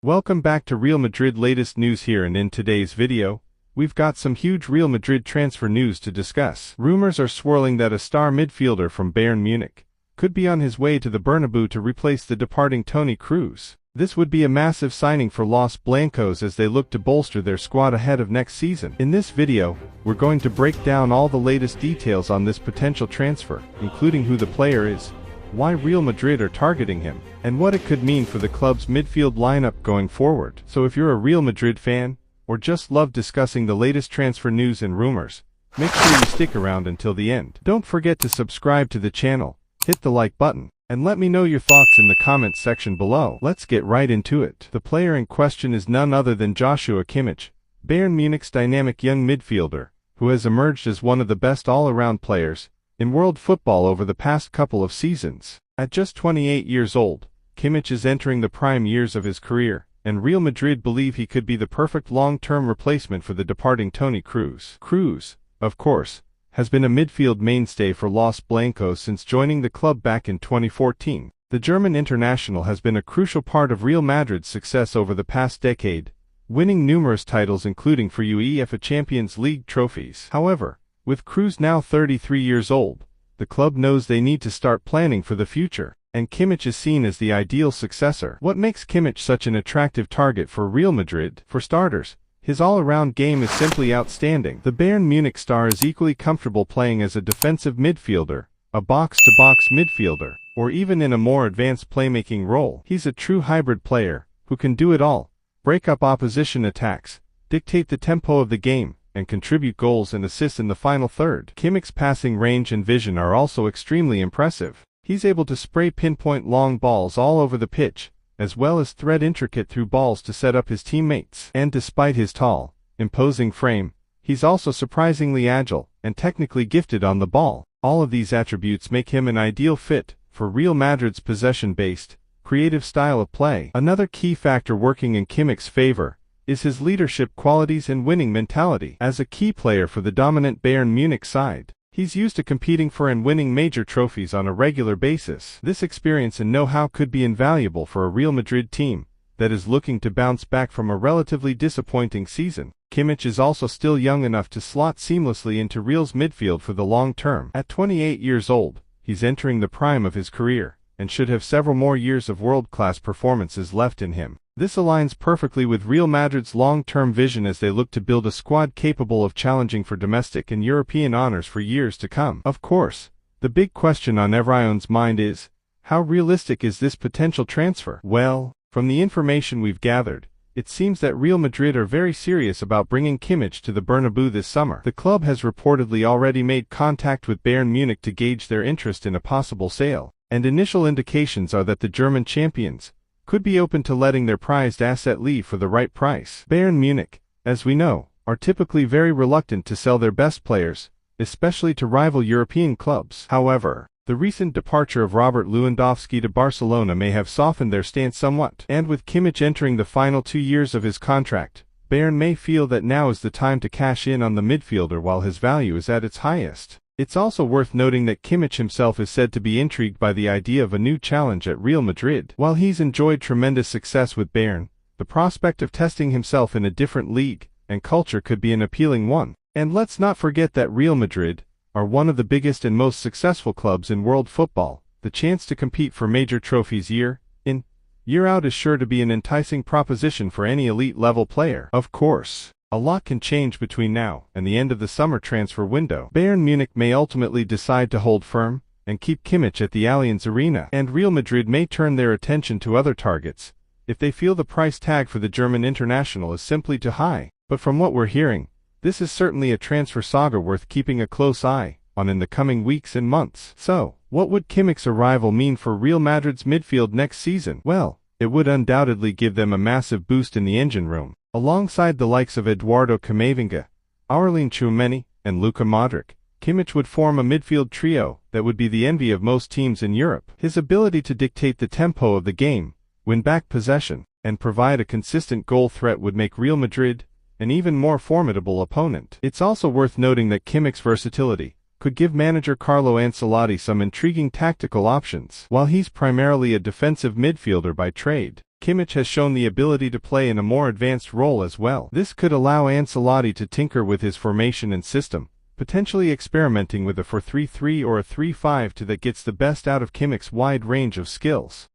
Welcome back to Real Madrid latest news here, and in today's video, we've got some huge Real Madrid transfer news to discuss. Rumors are swirling that a star midfielder from Bayern Munich could be on his way to the Bernabeu to replace the departing Toni Kroos. This would be a massive signing for Los Blancos as they look to bolster their squad ahead of next season. In this video, we're going to break down all the latest details on this potential transfer, including who the player is, why Real Madrid are targeting him, and what it could mean for the club's midfield lineup going forward. So if you're a Real Madrid fan, or just love discussing the latest transfer news and rumors, make sure you stick around until the end. Don't forget to subscribe to the channel, hit the like button, and let me know your thoughts in the comments section below. Let's get right into it. The player in question is none other than Joshua Kimmich, Bayern Munich's dynamic young midfielder, who has emerged as one of the best all-around players in world football over the past couple of seasons. At just 28 years old, Kimmich is entering the prime years of his career, and Real Madrid believe he could be the perfect long-term replacement for the departing Toni Kroos. Kroos, of course, has been a midfield mainstay for Los Blancos since joining the club back in 2014. The German international has been a crucial part of Real Madrid's success over the past decade, winning numerous titles including for UEFA Champions League trophies. However, with Kroos now 33 years old, the club knows they need to start planning for the future, and Kimmich is seen as the ideal successor. What makes Kimmich such an attractive target for Real Madrid? For starters, his all-around game is simply outstanding. The Bayern Munich star is equally comfortable playing as a defensive midfielder, a box-to-box midfielder, or even in a more advanced playmaking role. He's a true hybrid player, who can do it all: break up opposition attacks, dictate the tempo of the game, and contribute goals and assists in the final third. Kimmich's passing range and vision are also extremely impressive. He's able to spray pinpoint long balls all over the pitch, as well as thread intricate through balls to set up his teammates. And despite his tall, imposing frame, he's also surprisingly agile and technically gifted on the ball. All of these attributes make him an ideal fit for Real Madrid's possession-based, creative style of play. Another key factor working in Kimmich's favor is his leadership qualities and winning mentality. As a key player for the dominant Bayern Munich side, he's used to competing for and winning major trophies on a regular basis. This experience and know-how could be invaluable for a Real Madrid team that is looking to bounce back from a relatively disappointing season. Kimmich is also still young enough to slot seamlessly into Real's midfield for the long term. At 28 years old, he's entering the prime of his career, and should have several more years of world-class performances left in him. This aligns perfectly with Real Madrid's long-term vision as they look to build a squad capable of challenging for domestic and European honors for years to come. Of course, the big question on everyone's mind is, how realistic is this potential transfer? Well, from the information we've gathered, it seems that Real Madrid are very serious about bringing Kimmich to the Bernabeu this summer. The club has reportedly already made contact with Bayern Munich to gauge their interest in a possible sale, and initial indications are that the German champions could be open to letting their prized asset leave for the right price. Bayern Munich, as we know, are typically very reluctant to sell their best players, especially to rival European clubs. However, the recent departure of Robert Lewandowski to Barcelona may have softened their stance somewhat. And with Kimmich entering the final 2 years of his contract, Bayern may feel that now is the time to cash in on the midfielder while his value is at its highest. It's also worth noting that Kimmich himself is said to be intrigued by the idea of a new challenge at Real Madrid. While he's enjoyed tremendous success with Bayern, the prospect of testing himself in a different league and culture could be an appealing one. And let's not forget that Real Madrid are one of the biggest and most successful clubs in world football. The chance to compete for major trophies year in, year out is sure to be an enticing proposition for any elite-level player. Of course, a lot can change between now and the end of the summer transfer window. Bayern Munich may ultimately decide to hold firm and keep Kimmich at the Allianz Arena, and Real Madrid may turn their attention to other targets if they feel the price tag for the German international is simply too high. But from what we're hearing, this is certainly a transfer saga worth keeping a close eye on in the coming weeks and months. So, what would Kimmich's arrival mean for Real Madrid's midfield next season? Well, it would undoubtedly give them a massive boost in the engine room. Alongside the likes of Eduardo Camavinga, Aurelien Tchouameni, and Luka Modric, Kimmich would form a midfield trio that would be the envy of most teams in Europe. His ability to dictate the tempo of the game, win back possession, and provide a consistent goal threat would make Real Madrid an even more formidable opponent. It's also worth noting that Kimmich's versatility could give manager Carlo Ancelotti some intriguing tactical options. While he's primarily a defensive midfielder by trade, Kimmich has shown the ability to play in a more advanced role as well. This could allow Ancelotti to tinker with his formation and system, potentially experimenting with a 4-3-3 or a 3-5-2 that gets the best out of Kimmich's wide range of skills.